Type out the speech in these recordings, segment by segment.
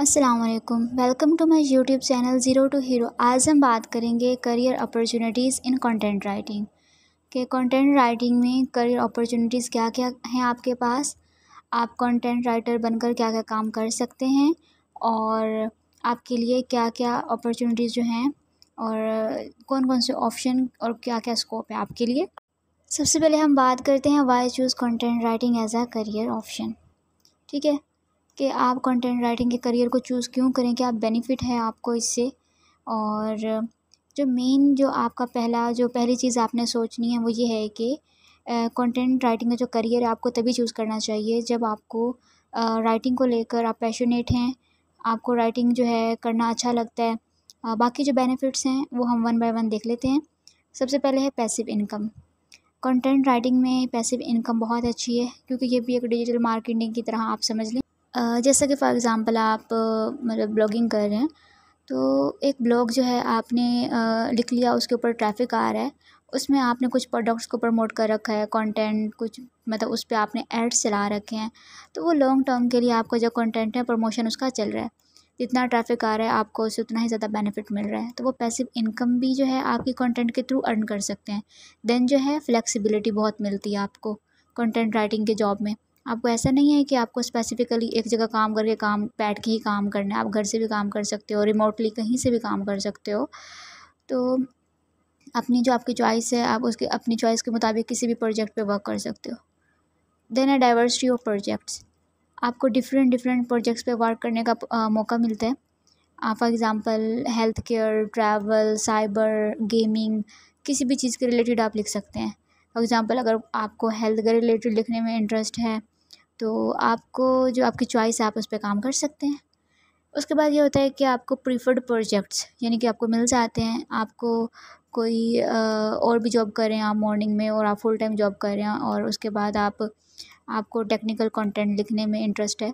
अस्सलाम वालेकुम। Welcome to my YouTube channel zero to hero. आज हम बात करेंगे career opportunities in content writing के कंटेंट राइटिंग में करियर अपॉर्चुनिटीज़ क्या क्या हैं आपके पास। आप कंटेंट राइटर बनकर क्या क्या काम कर सकते हैं और आपके लिए क्या क्या अपॉर्चुनिटीज़ जो हैं और कौन कौन से ऑप्शन और क्या क्या स्कोप है आपके लिए। सबसे पहले हम बात करते हैं why choose content writing as a career option. ठीक है कि आप कंटेंट राइटिंग के करियर को चूज़ क्यों करें, क्या बेनिफिट है आपको इससे। और जो आपका पहली चीज़ आपने सोचनी है वो ये है कि कंटेंट राइटिंग का जो करियर है आपको तभी चूज़ करना चाहिए जब आपको राइटिंग को लेकर आप पैशनेट हैं, आपको राइटिंग जो है करना अच्छा लगता है। बाकी जो बेनिफिट्स हैं वो हम वन बाय वन देख लेते हैं। सबसे पहले है पैसिव इनकम। कंटेंट राइटिंग में पैसिव इनकम बहुत अच्छी है क्योंकि ये भी एक डिजिटल मार्केटिंग की तरह आप समझ लें। जैसा कि फॉर एग्ज़ाम्पल आप मतलब ब्लॉगिंग कर रहे हैं तो एक ब्लॉग जो है आपने लिख लिया, उसके ऊपर ट्रैफिक आ रहा है, उसमें आपने कुछ प्रोडक्ट्स को प्रमोट कर रखा है, कंटेंट कुछ मतलब उस पर आपने एड्स चला रखे हैं, तो वो लॉन्ग टर्म के लिए आपका जो कंटेंट है प्रमोशन उसका चल रहा है। जितना ट्रैफिक आ रहा है आपको उससे उतना ही ज़्यादा बेनिफिट मिल रहा है, तो वो पैसिव इनकम भी जो है आपकी कंटेंट के थ्रू अर्न कर सकते हैं। देन जो है फ्लेक्सिबिलिटी बहुत मिलती है आपको कंटेंट राइटिंग के जॉब में। आपको ऐसा नहीं है कि आपको स्पेसिफिकली एक जगह काम करके काम बैठ के ही काम करना है, आप घर से भी काम कर सकते हो, रिमोटली कहीं से भी काम कर सकते हो। तो अपनी जो आपकी चॉइस है, आप उसके अपनी चॉइस के मुताबिक किसी भी प्रोजेक्ट पे वर्क कर सकते हो। देन है डाइवर्सिटी ऑफ प्रोजेक्ट्स। आपको डिफरेंट डिफरेंट प्रोजेक्ट्स पे वर्क करने का मौका मिलता है। For example health care, travel, cyber, gaming, किसी भी चीज़ के रिलेटेड आप लिख सकते हैं। फॉर एग्ज़ाम्पल अगर आपको हेल्थ के रिलेटेड लिखने में इंटरेस्ट है तो आपको जो आपकी चॉइस है आप उस पे काम कर सकते हैं। उसके बाद ये होता है कि आपको प्रीफर्ड प्रोजेक्ट्स यानी कि आपको मिल जाते हैं। आपको कोई और भी जॉब कर रहे हैं आप मॉर्निंग में और आप फुल टाइम जॉब कर रहे हैं और उसके बाद आपको टेक्निकल कंटेंट लिखने में इंटरेस्ट है,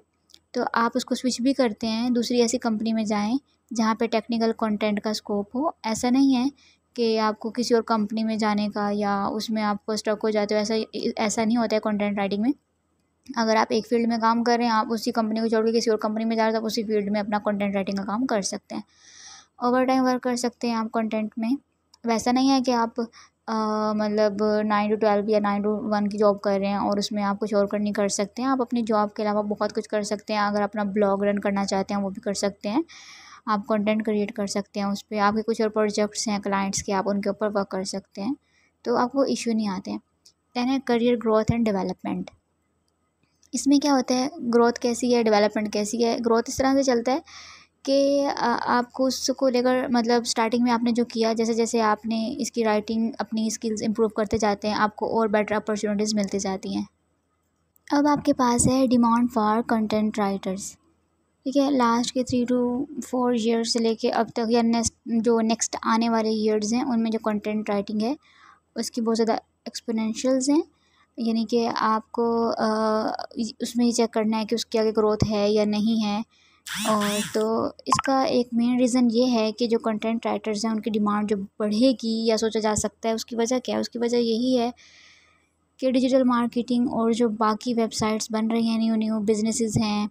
तो आप उसको स्विच भी करते हैं, दूसरी ऐसी कंपनी में जाएँ जहाँ पे टेक्निकल कंटेंट का स्कोप हो। ऐसा नहीं है कि आपको किसी और कंपनी में जाने का या उसमें आपको स्टक हो जाते हो, ऐसा नहीं होता है कंटेंट राइटिंग में। अगर आप एक फ़ील्ड में काम कर रहे हैं, आप उसी कंपनी को छोड़ के किसी और कंपनी में जा रहे हो, तो आप उसी फ़ील्ड में अपना कंटेंट राइटिंग का काम कर सकते हैं। ओवरटाइम वर्क कर सकते हैं आप कंटेंट में। वैसा नहीं है कि आप मतलब 9 टू 12 या 9 टू 1 की जॉब कर रहे हैं और उसमें आप कुछ और नहीं कर सकते हैं। आप अपनी जॉब के अलावा बहुत कुछ कर सकते हैं। अगर अपना ब्लॉग रन करना चाहते हैं वो भी कर सकते हैं। आप कंटेंट क्रिएट कर सकते हैं उस पे। आपके कुछ और प्रोजेक्ट्स हैं क्लाइंट्स के, आप उनके ऊपर वर्क कर सकते हैं, तो आपको इश्यू नहीं आते हैं। देन है करियर ग्रोथ एंड डेवलपमेंट। इसमें क्या होता है, ग्रोथ कैसी है, डेवलपमेंट कैसी है। ग्रोथ इस तरह से चलता है कि आपको उसको लेकर मतलब स्टार्टिंग में आपने जो किया, जैसे जैसे आपने इसकी राइटिंग अपनी स्किल्स इंप्रूव करते जाते हैं, आपको और बेटर अपॉर्चुनिटीज़ मिलती जाती हैं। अब आपके पास है डिमांड फॉर कंटेंट राइटर्स। ठीक है, लास्ट के 3 to 4 ईयर्स से लेके अब तक या नेक्स्ट आने वाले ईयर्स हैं उनमें जो कंटेंट राइटिंग है उसकी बहुत ज़्यादा एक्सपोनेंशियल्स हैं। यानी कि आपको उसमें ये चेक करना है कि उसकी आगे ग्रोथ है या नहीं है। और तो इसका एक मेन रीज़न ये है कि जो कंटेंट राइटर्स हैं उनकी डिमांड जो बढ़ेगी या सोचा जा सकता है, उसकी वजह क्या है, उसकी वजह यही है कि डिजिटल मार्केटिंग और जो बाकी वेबसाइट्स बन रही हैं, न्यू न्यू बिजनेसेस हैं,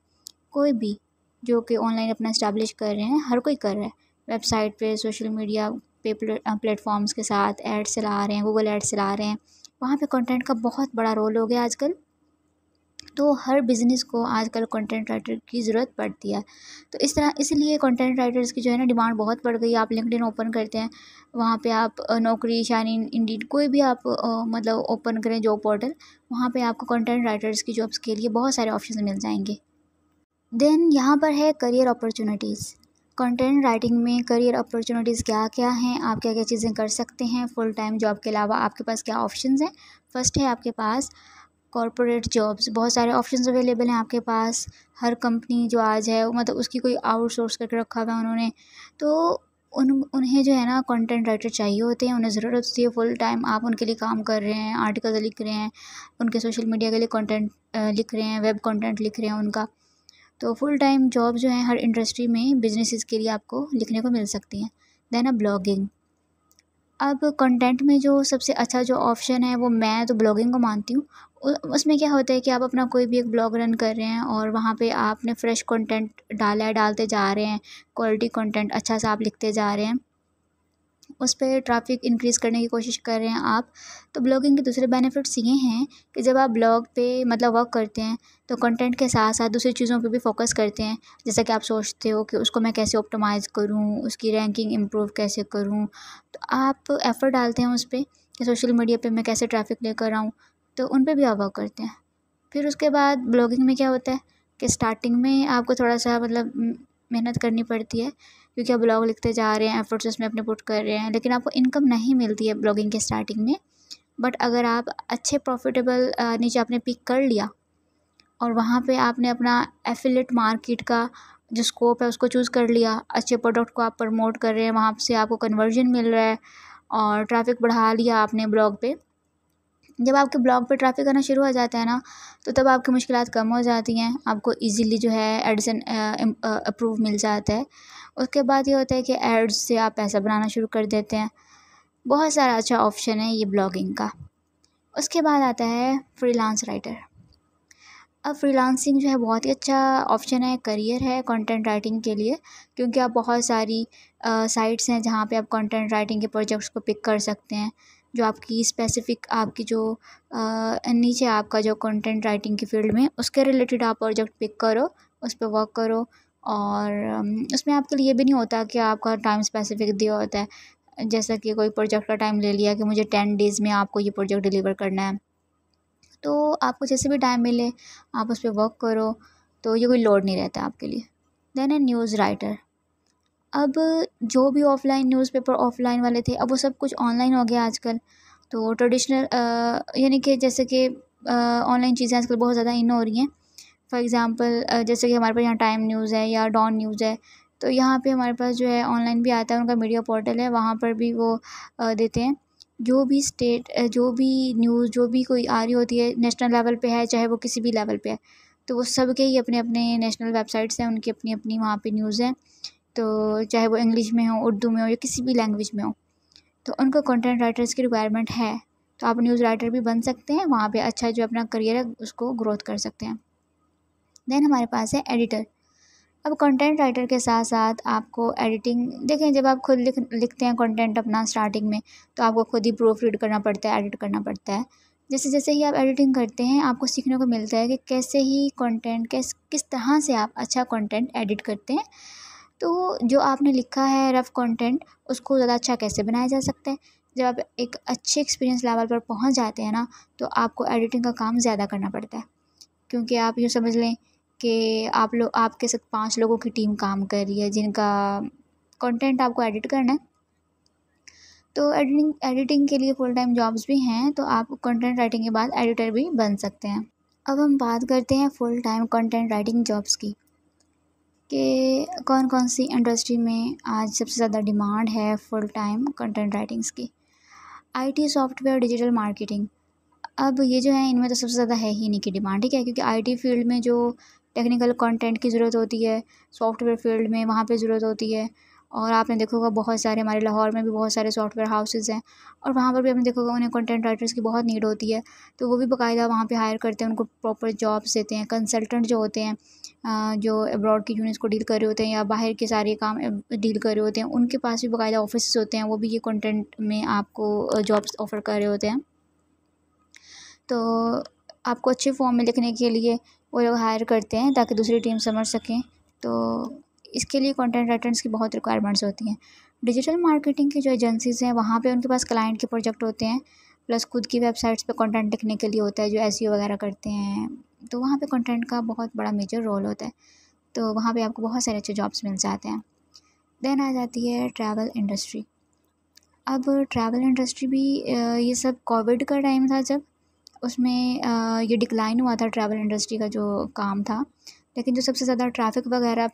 कोई भी जो कि ऑनलाइन अपना इस्टेब्लिश कर रहे हैं, हर कोई कर रहा है। वेबसाइट पे, सोशल मीडिया पे, प्लेटफॉर्म्स के साथ एड्स चला रहे हैं, गूगल एड्स चला रहे हैं, वहाँ पे कंटेंट का बहुत बड़ा रोल हो गया आजकल। तो हर बिज़नेस को आजकल कंटेंट राइटर की ज़रूरत पड़ती है। तो इसलिए कंटेंट राइटर्स की जो है ना डिमांड बहुत बढ़ गई है। आप लिंक्डइन ओपन करते हैं, वहाँ पे आप नौकरी, शाइन, इंडीड, कोई भी आप मतलब ओपन करें जॉब पोर्टल, वहाँ पे आपको कंटेंट राइटर्स की जॉब्स के लिए बहुत सारे ऑप्शन मिल जाएंगे। देन यहाँ पर है करियर अपॉर्चुनिटीज़। कंटेंट राइटिंग में करियर अपॉर्चुनिटीज़ क्या क्या हैं, आप क्या क्या चीज़ें कर सकते हैं फुल टाइम जॉब के अलावा, आपके पास क्या ऑप्शंस हैं। फर्स्ट है आपके पास कॉर्पोरेट जॉब्स। बहुत सारे ऑप्शंस अवेलेबल हैं आपके पास। हर कंपनी जो आज है मतलब उसकी कोई आउटसोर्स करके रखा हुआ है उन्होंने, तो उन्हें जो है ना कंटेंट राइटर चाहिए होते हैं, उन्हें ज़रूरत होती है फुल टाइम। आप उनके लिए काम कर रहे हैं, आर्टिकल्स लिख रहे हैं, उनके सोशल मीडिया के लिए कंटेंट लिख रहे हैं, वेब कंटेंट लिख रहे हैं उनका। तो फुल टाइम जॉब जो है हर इंडस्ट्री में बिजनेसेस के लिए आपको लिखने को मिल सकती हैं। Then blogging. अब कंटेंट में जो सबसे अच्छा जो ऑप्शन है वो मैं तो ब्लॉगिंग को मानती हूँ। उसमें क्या होता है कि आप अपना कोई भी एक ब्लॉग रन कर रहे हैं और वहाँ पे आपने फ्रेश कंटेंट डाला है, डालते जा रहे हैं, क्वालिटी कंटेंट अच्छा सा आप लिखते जा रहे हैं, उस पे ट्रैफ़िक इंक्रीज़ करने की कोशिश कर रहे हैं आप। तो ब्लॉगिंग के दूसरे बेनिफिट्स ये हैं कि जब आप ब्लॉग पे मतलब वर्क करते हैं तो कंटेंट के साथ-साथ दूसरी चीज़ों पे भी फ़ोकस करते हैं। जैसा कि आप सोचते हो कि उसको मैं कैसे ऑप्टिमाइज़ करूँ, उसकी रैंकिंग इम्प्रूव कैसे करूँ। तो आप एफ़र्ट डालते हैं उस पे कि सोशल मीडिया पे मैं कैसे ट्रैफ़िक लेकर आऊँ, तो उन पे भी आप वर्क करते हैं। फिर उसके बाद ब्लॉगिंग में क्या होता है कि स्टार्टिंग में आपको थोड़ा-सा मतलब मेहनत करनी पड़ती है, क्योंकि आप ब्लॉग लिखते जा रहे हैं, एफ़र्ट्स उसमें अपने पुट कर रहे हैं, लेकिन आपको इनकम नहीं मिलती है ब्लॉगिंग के स्टार्टिंग में। बट अगर आप अच्छे प्रॉफ़िटेबल नीचे आपने पिक कर लिया और वहाँ पे आपने अपना एफ़िलिएट मार्केट का जो स्कोप है उसको चूज़ कर लिया, अच्छे प्रोडक्ट को आप प्रमोट कर रहे हैं, वहाँ से आपको कन्वर्जन मिल रहा है और ट्रैफ़िक बढ़ा लिया आपने ब्लॉग पे। जब आपके ब्लॉग पे ट्रैफ़िक आना शुरू हो जाता है ना, तो तब आपकी मुश्किलात कम हो जाती हैं, आपको ईज़िली जो है एडसन अप्रूव मिल जाता है। उसके बाद ये होता है कि एड्स से आप पैसा बनाना शुरू कर देते हैं। बहुत सारा अच्छा ऑप्शन है ये ब्लॉगिंग का। उसके बाद आता है फ्रीलांस राइटर। अब फ्रीलांसिंग जो है बहुत ही अच्छा ऑप्शन है, करियर है कंटेंट राइटिंग के लिए, क्योंकि आप बहुत सारी साइट्स हैं जहाँ पे आप कंटेंट राइटिंग के प्रोजेक्ट्स को पिक कर सकते हैं। जो आपकी स्पेसिफ़िक आपकी जो नीचे आपका जो कंटेंट राइटिंग की फ़ील्ड में उसके रिलेटेड आप प्रोजेक्ट पिक करो, उस पे वर्क करो और उसमें आपके लिए ये भी नहीं होता कि आपका टाइम स्पेसिफ़िक दिया होता है। जैसा कि कोई प्रोजेक्ट का टाइम ले लिया कि मुझे 10 डेज़ में आपको ये प्रोजेक्ट डिलीवर करना है। तो आपको जैसे भी टाइम मिले आप उस पे वर्क करो, तो ये कोई लोड नहीं रहता आपके लिए। देन है न्यूज़ राइटर। अब जो भी ऑफ़लाइन न्यूज़पेपर ऑफ़लाइन वाले थे, अब वो सब कुछ ऑनलाइन हो गया आजकल। तो ट्रेडिशनल यानी कि जैसे कि ऑनलाइन चीज़ें आजकल बहुत ज़्यादा इन हो रही हैं। फॉर एग्ज़ाम्पल जैसे कि हमारे पास यहाँ टाइम न्यूज़ है या डॉन न्यूज़ है, तो यहाँ पे हमारे पास जो है ऑनलाइन भी आता है, उनका मीडिया पोर्टल है, वहाँ पर भी वो देते हैं। जो भी जो भी न्यूज़ जो भी कोई आ रही होती है नेशनल लेवल पे है, चाहे वो किसी भी लेवल पे है, तो वो सबके ही अपने-अपने नेशनल वेबसाइट्स हैं, उनकी अपनी-अपनी वहाँ पे न्यूज़ है। तो चाहे वो इंग्लिश में हो, उर्दू में हो या किसी भी लैंग्वेज में हो, तो उनको कंटेंट राइटर्स की रिक्वायरमेंट है। तो आप न्यूज़ राइटर भी बन सकते हैं, वहाँ पे अच्छा जो अपना करियर है उसको ग्रोथ कर सकते हैं। देन हमारे पास है एडिटर। अब कंटेंट राइटर के साथ साथ आपको एडिटिंग देखें, जब आप खुद लिखते हैं कंटेंट अपना स्टार्टिंग में, तो आपको खुद ही प्रूफ रीड करना पड़ता है, एडिट करना पड़ता है। जैसे जैसे ही आप एडिटिंग करते हैं आपको सीखने को मिलता है कि कैसे ही कंटेंट किस तरह से आप अच्छा कंटेंट एडिट करते हैं। तो जो आपने लिखा है रफ़ कंटेंट उसको ज़्यादा अच्छा कैसे बनाया जा सकता है। जब आप एक अच्छे एक्सपीरियंस लेवल पर पहुंच जाते हैं ना, तो आपको एडिटिंग का काम ज़्यादा करना पड़ता है, क्योंकि आप यूँ समझ लें कि आपके साथ 5 लोगों की टीम काम कर रही है जिनका कंटेंट आपको एडिट करना है। तो एडिटिंग एडिटिंग के लिए फुल टाइम जॉब्स भी हैं, तो आप कंटेंट राइटिंग के बाद एडिटर भी बन सकते हैं। अब हम बात करते हैं full time content writing jobs की, कि कौन कौन सी इंडस्ट्री में आज सबसे ज़्यादा डिमांड है फुल टाइम कंटेंट राइटिंग्स की। IT, software, digital marketing. अब ये जो है इनमें तो सबसे ज़्यादा है ही इन्हीं की डिमांड, ठीक है, क्योंकि आईटी फील्ड में जो टेक्निकल कंटेंट की ज़रूरत होती है, सॉफ्टवेयर फील्ड में वहाँ पे ज़रूरत होती है। और आपने देखा होगा बहुत सारे हमारे लाहौर में भी बहुत सारे सॉफ्टवेयर हाउसेज़ हैं, और वहाँ पर भी आपने देखा होगा उन्हें कंटेंट राइटर्स की बहुत नीड होती है। तो वो भी बाकायदा वहाँ पे हायर करते हैं, उनको प्रॉपर जॉब्स देते हैं। कंसल्टेंट जो होते हैं जो अब्रॉड की यूनिट्स को डील कर रहे होते हैं या बाहर के सारे काम डील कर रहे होते हैं, उनके पास भी बाकायदा ऑफिस होते हैं, वो भी ये कंटेंट में आपको जॉब्स ऑफ़र कर रहे होते हैं। तो आपको अच्छे फॉर्म में लिखने के लिए वो लोग हायर करते हैं ताकि दूसरी टीम समझ सकें। तो इसके लिए कंटेंट राइटर्स की बहुत रिक्वायरमेंट्स होती हैं। डिजिटल मार्केटिंग की जो एजेंसीज़ हैं वहाँ पे उनके पास क्लाइंट के प्रोजेक्ट होते हैं, प्लस खुद की वेबसाइट्स पे कंटेंट लिखने के लिए होता है जो एसईओ वगैरह करते हैं। तो वहाँ पे कंटेंट का बहुत बड़ा मेजर रोल होता है, तो वहाँ पे आपको बहुत सारे अच्छे जॉब्स मिल जाते हैं। देन आ जाती है ट्रैवल इंडस्ट्री। अब ट्रैवल इंडस्ट्री भी ये सब कोविड का टाइम था जब, उसमें ये डिक्लाइन हुआ था ट्रैवल इंडस्ट्री का जो काम था। लेकिन जो सबसे ज़्यादा ट्रैफ़िक वगैरह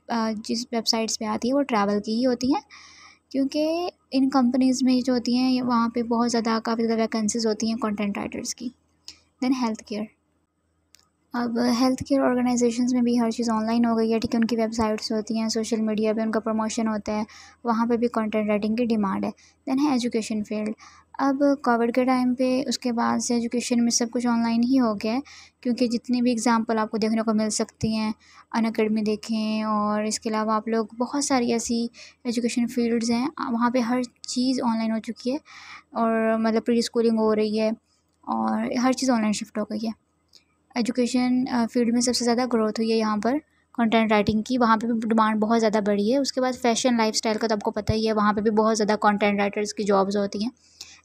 जिस वेबसाइट्स पे आती है वो ट्रैवल की ही होती हैं, क्योंकि इन कंपनीज़ में जो होती हैं वहाँ पे बहुत ज़्यादा काफ़ी ज़्यादा वैकेंसीज़ होती हैं कंटेंट राइटर्स की। Then health care. अब हेल्थ केयर ऑर्गेनाइजेशंस में भी हर चीज़ ऑनलाइन हो गई है, ठीक है। उनकी वेबसाइट्स होती हैं, सोशल मीडिया पे उनका प्रमोशन होता है, वहाँ पे भी कंटेंट राइटिंग की डिमांड है। देन है एजुकेशन फील्ड। अब कोविड के टाइम पे उसके बाद से एजुकेशन में सब कुछ ऑनलाइन ही हो गया है, क्योंकि जितनी भी एग्जांपल आपको देखने को मिल सकती हैं, अनअकैडमी देखें और इसके अलावा आप लोग बहुत सारी ऐसी एजुकेशन फील्ड्स हैं, वहाँ पे हर चीज़ ऑनलाइन हो चुकी है और मतलब प्री स्कूलिंग हो रही है और हर चीज़ ऑनलाइन शिफ्ट हो गई है। एजुकेशन फील्ड में सबसे ज़्यादा ग्रोथ हुई है यहाँ पर कंटेंट राइटिंग की, वहाँ पे भी डिमांड बहुत ज़्यादा बढ़ी है। उसके बाद फैशन लाइफस्टाइल का तो आपको पता ही है, वहाँ पे भी बहुत ज़्यादा कंटेंट राइटर्स की जॉब्स होती हैं।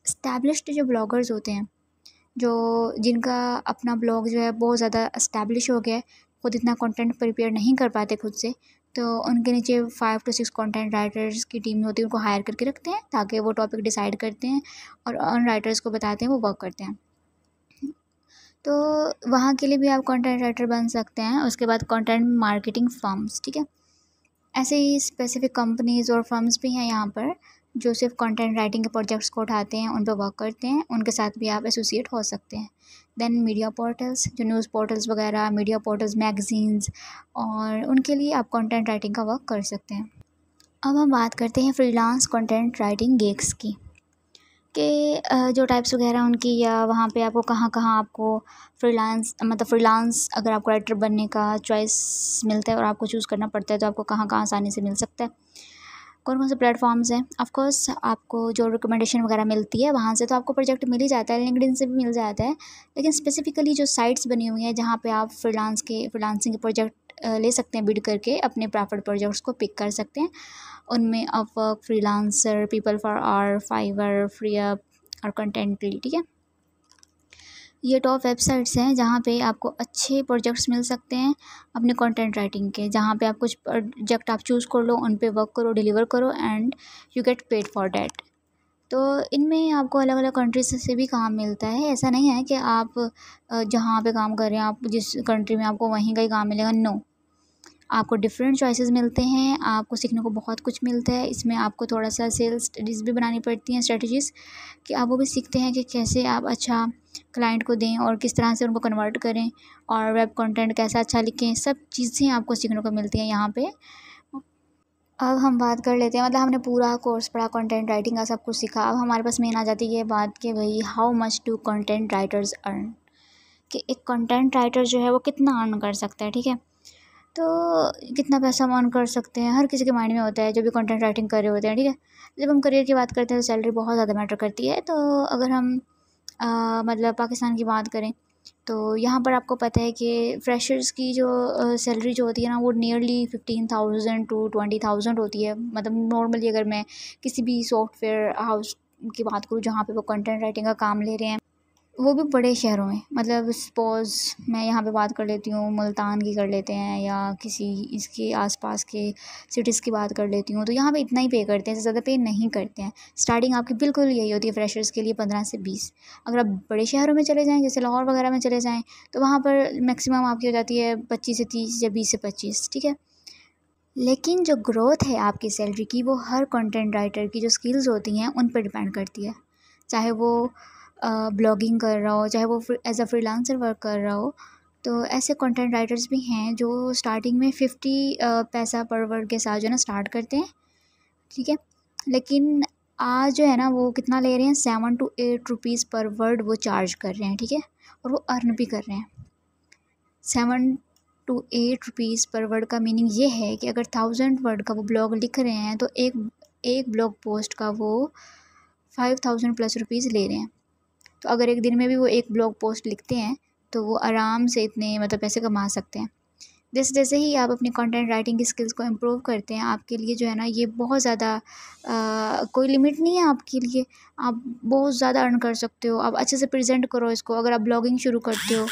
एस्टैब्लिश्ड जो ब्लॉगर्स होते हैं, जो जिनका अपना ब्लॉग जो है बहुत ज़्यादा एस्टैब्लिश हो गया है, खुद इतना कंटेंट प्रिपेयर नहीं कर पाते खुद से, तो उनके नीचे 5 to 6 कंटेंट राइटर्स की टीम होती है, उनको हायर करके रखते हैं ताकि वो टॉपिक डिसाइड करते हैं और उन राइटर्स को बताते हैं, वो वर्क करते हैं। तो वहाँ के लिए भी आप कंटेंट राइटर बन सकते हैं। उसके बाद कंटेंट मार्केटिंग फर्म्स, ठीक है। ऐसे ही स्पेसिफिक कंपनीज़ और फर्म्स भी हैं यहाँ पर जो सिर्फ कंटेंट राइटिंग के प्रोजेक्ट्स को उठाते हैं, उन पर वर्क करते हैं, उनके साथ भी आप एसोसिएट हो सकते हैं। देन मीडिया पोर्टल्स, जो न्यूज़ पोर्टल्स वगैरह, मीडिया पोर्टल्स, मैगजीन्स, और उनके लिए आप कंटेंट राइटिंग का वर्क कर सकते हैं। अब हम बात करते हैं फ्रीलांस कंटेंट राइटिंग गिग्स की, कि जो टाइप्स वगैरह उनकी, या वहाँ पे आपको कहाँ आपको फ्रीलांस अगर आपको राइटर बनने का चॉइस मिलता है और आपको चूज़ करना पड़ता है, तो आपको कहाँ आसानी से मिल सकता है, कौन कौन से प्लेटफॉर्म्स हैं। ऑफ कोर्स आपको जो रिकमेंडेशन वगैरह मिलती है वहाँ से तो आपको प्रोजेक्ट मिल ही जाता है, लिंक्डइन से भी मिल जाता है, लेकिन स्पेसिफिकली जो साइट्स बनी हुई हैं जहाँ पे आप फ्रीलांसिंग के प्रोजेक्ट ले सकते हैं, बिड करके अपने प्रेफर्ड प्रोजेक्ट्स को पिक कर सकते हैं। उनमें Upwork, Freelancer, People Per Hour, Fiverr, FreeUp और कंटेंटली, ठीक है। ये टॉप वेबसाइट्स हैं जहाँ पे आपको अच्छे प्रोजेक्ट्स मिल सकते हैं अपने कंटेंट राइटिंग के, जहाँ पे आप कुछ प्रोजेक्ट आप चूज़ कर लो, उन पे वर्क करो, डिलीवर करो and you get paid for that. तो इनमें आपको अलग अलग कंट्रीज से भी काम मिलता है। ऐसा नहीं है कि आप जहाँ पे काम कर रहे हैं, आप जिस कंट्री में आपको वहीं का ही काम मिलेगा, नो। आपको डिफरेंट चॉइसेस मिलते हैं, आपको सीखने को बहुत कुछ मिलता है। इसमें आपको थोड़ा सा सेल्स स्टडीज़ भी बनानी पड़ती हैं, स्ट्रेटजीज़, कि आप वो भी सीखते हैं कि कैसे आप अच्छा क्लाइंट को दें और किस तरह से उनको कन्वर्ट करें, और वेब कंटेंट कैसा अच्छा लिखें, सब चीज़ें आपको सीखने को मिलती हैं यहाँ पे। अब हम बात कर लेते हैं, मतलब हमने पूरा कोर्स पढ़ा, कंटेंट राइटिंग का सब कुछ सीखा, अब हमारे पास मेन आ जाती है बात कि भाई how much do content writers earn, कि एक कंटेंट राइटर जो है वो कितना अर्न कर सकता है, ठीक है। तो कितना पैसा हम अर्न कर सकते हैं, हर किसी के माइंड में होता है जो भी कंटेंट राइटिंग कर रहे होते हैं, ठीक है। जब हम करियर की बात करते हैं तो सैलरी बहुत ज़्यादा मैटर करती है। तो अगर हम मतलब पाकिस्तान की बात करें तो यहाँ पर आपको पता है कि फ्रेशर्स की जो सैलरी जो होती है ना, वो नियरली 15,000 to 20,000 होती है। मतलब नॉर्मली अगर मैं किसी भी सॉफ्टवेयर हाउस की बात करूँ जहाँ पे वो कंटेंट राइटिंग का काम ले रहे हैं, वो भी बड़े शहरों में, मतलब सपोज़ मैं यहाँ पे बात कर लेती हूँ, मुल्तान की कर लेते हैं या किसी इसके आसपास के सिटीज़ की बात कर लेती हूँ, तो यहाँ पे इतना ही पे करते हैं, इससे ज़्यादा पे नहीं करते हैं। स्टार्टिंग आपकी बिल्कुल यही होती है फ्रेशर्स के लिए, 15 से 20। अगर आप बड़े शहरों में चले जाएँ, जैसे लाहौर वगैरह में चले जाएँ, तो वहाँ पर मैक्सिमम आपकी हो जाती है 25 से 30 या 20 से 25, ठीक है। लेकिन जो ग्रोथ है आपकी सैलरी की, वो हर कंटेंट राइटर की जो स्किल्स होती हैं उन पर डिपेंड करती है। चाहे वो ब्लॉगिंग कर रहा हो, चाहे वो एज अ फ्रीलांसर वर्क कर रहा हो। तो ऐसे कंटेंट राइटर्स भी हैं जो स्टार्टिंग में 50 पैसा पर वर्ड के साथ जो है ना स्टार्ट करते हैं, ठीक है। लेकिन आज जो है ना वो कितना ले रहे हैं, 7 to 8 रुपीज़ पर वर्ड वो चार्ज कर रहे हैं, ठीक है। और वो अर्न भी कर रहे हैं। 7 to 8 रुपीज़ पर वर्ड का मीनिंग ये है कि अगर 1000 वर्ड का वो ब्लॉग लिख रहे हैं तो एक ब्लॉग पोस्ट का वो 5000 प्लस रुपीज़ ले रहे हैं। तो अगर एक दिन में भी वो एक ब्लॉग पोस्ट लिखते हैं तो वो आराम से इतने मतलब पैसे कमा सकते हैं। जैसे जैसे ही आप अपनी कंटेंट राइटिंग की स्किल्स को इम्प्रूव करते हैं, आपके लिए जो है ना ये बहुत ज़्यादा कोई लिमिट नहीं है आपके लिए। आप बहुत ज़्यादा अर्न कर सकते हो। आप अच्छे से प्रेजेंट करो इसको। अगर आप ब्लॉगिंग शुरू करते हो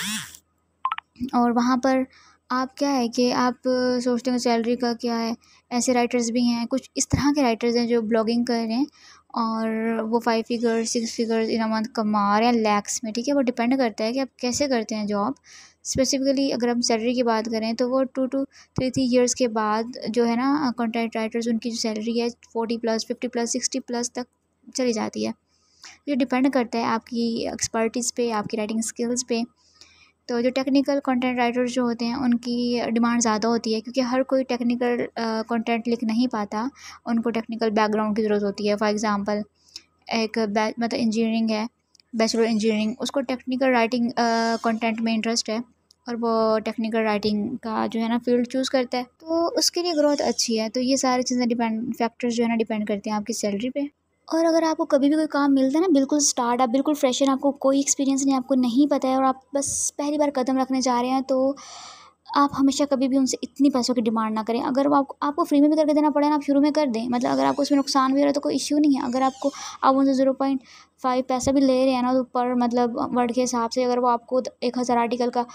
और वहाँ पर आप क्या है कि आप सोचते हो सैलरी का क्या है, ऐसे राइटर्स भी हैं, कुछ इस तरह के राइटर्स हैं जो ब्लॉगिंग कर रहे हैं और वो 5 figures 6 figures in a month कमा रहे हैं लैक्स में, ठीक है। वो डिपेंड करता है कि आप कैसे करते हैं जॉब। स्पेसिफिकली अगर हम सैलरी की बात करें तो वो 2 to 3 ईयर्स के बाद जो है ना कंटेंट राइटर्स, उनकी जो सैलरी है 40+, 50+, 60+ तक चली जाती है। ये डिपेंड करता है आपकी एक्सपर्टीज़ पे, आपकी राइटिंग स्किल्स पे। तो जो टेक्निकल कंटेंट राइटर्स जो होते हैं उनकी डिमांड ज़्यादा होती है, क्योंकि हर कोई टेक्निकल कंटेंट लिख नहीं पाता, उनको टेक्निकल बैकग्राउंड की ज़रूरत होती है। फॉर एग्ज़ाम्पल एक मतलब इंजीनियरिंग है, बैचलर इंजीनियरिंग, उसको टेक्निकल राइटिंग कंटेंट में इंटरेस्ट है और वो टेक्निकल राइटिंग का जो है ना फील्ड चूज़ करता है, तो उसके लिए ग्रोथ अच्छी है। तो ये सारी चीज़ें फैक्टर्स जो है ना डिपेंड करते हैं आपकी सैलरी पे। और अगर आपको कभी भी कोई काम मिलता है ना, बिल्कुल स्टार्ट, आप बिल्कुल फ्रेशर, आपको कोई एक्सपीरियंस नहीं, आपको नहीं पता है और आप बस पहली बार कदम रखने जा रहे हैं, तो आप हमेशा कभी भी उनसे इतनी पैसों की डिमांड ना करें। अगर वो आपको फ्री में भी करके देना पड़े ना, आप शुरू में कर दें। मतलब अगर आपको उसमें नुकसान भी हो रहा है तो कोई इश्यू नहीं है। अगर आप उनसे 0.5 पैसा भी ले रहे हैं ना, तो पर मतलब वर्ड के हिसाब से अगर वो आपको 1000 आर्टिकल का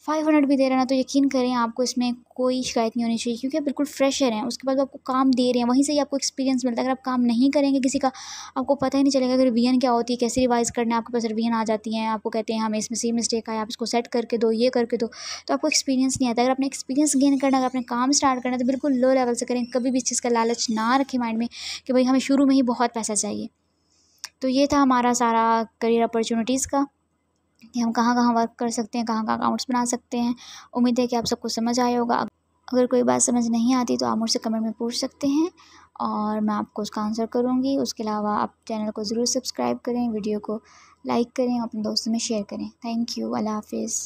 500 भी दे रहे हैं ना, तो यकीन करें आपको इसमें कोई शिकायत नहीं होनी चाहिए, क्योंकि आप बिल्कुल फ्रेशर हैं। उसके बाद वो आपको काम दे रहे हैं, वहीं से ही आपको एक्सपीरियंस मिलता है। अगर आप काम नहीं करेंगे किसी का, आपको पता ही नहीं चलेगा कि रिवीजन क्या होती है, कैसे रिवाइज़ करना है। आपके पास रिवीजन आ जाती हैं, आपको कहते हैं हमें इसमें सेम मिस्टेक आया, आप इसको सेट करके दो, ये करके दो, तो आपको एक्सपीरियंस नहीं आता। अगर अपने एक्सपीरियंस गेन करना, अगर अपने काम स्टार्ट करना है, तो बिल्कुल लो लेवल से करें। कभी भी इस चीज़ का लालच ना रखें माइंड में कि भाई हमें शुरू में ही बहुत पैसा चाहिए। तो ये था हमारा सारा करियर अपॉर्चुनिटीज़ का, कि हम कहाँ कहाँ वर्क कर सकते हैं, कहाँ कहाँ अकाउंट्स बना सकते हैं। उम्मीद है कि आप सबको समझ आया होगा। अगर कोई बात समझ नहीं आती तो आप मुझसे कमेंट में पूछ सकते हैं और मैं आपको उसका आंसर करूँगी। उसके अलावा आप चैनल को ज़रूर सब्सक्राइब करें, वीडियो को लाइक करें, अपने दोस्तों में शेयर करें। Thank you. अल्लाह हाफिज़।